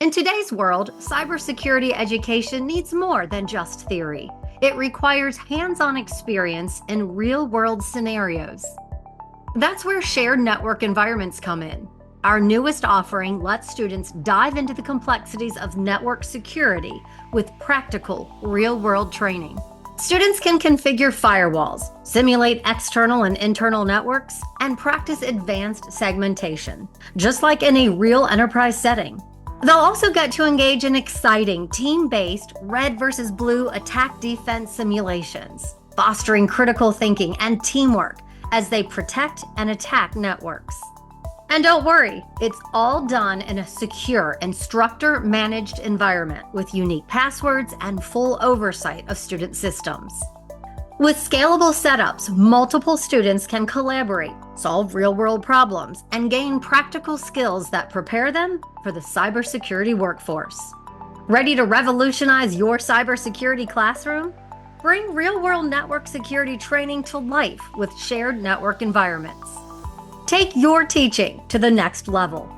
In today's world, cybersecurity education needs more than just theory. It requires hands-on experience in real-world scenarios. That's where shared network environments come in. Our newest offering lets students dive into the complexities of network security with practical, real-world training. Students can configure firewalls, simulate external and internal networks, and practice advanced segmentation, just like in a real enterprise setting. They'll also get to engage in exciting team-based red versus blue attack-defense simulations, fostering critical thinking and teamwork as they protect and attack networks. And don't worry, it's all done in a secure, instructor-managed environment with unique passwords and full oversight of student systems. With scalable setups, multiple students can collaborate, solve real-world problems, and gain practical skills that prepare them for the cybersecurity workforce. Ready to revolutionize your cybersecurity classroom? Bring real-world network security training to life with shared network environments. Take your teaching to the next level.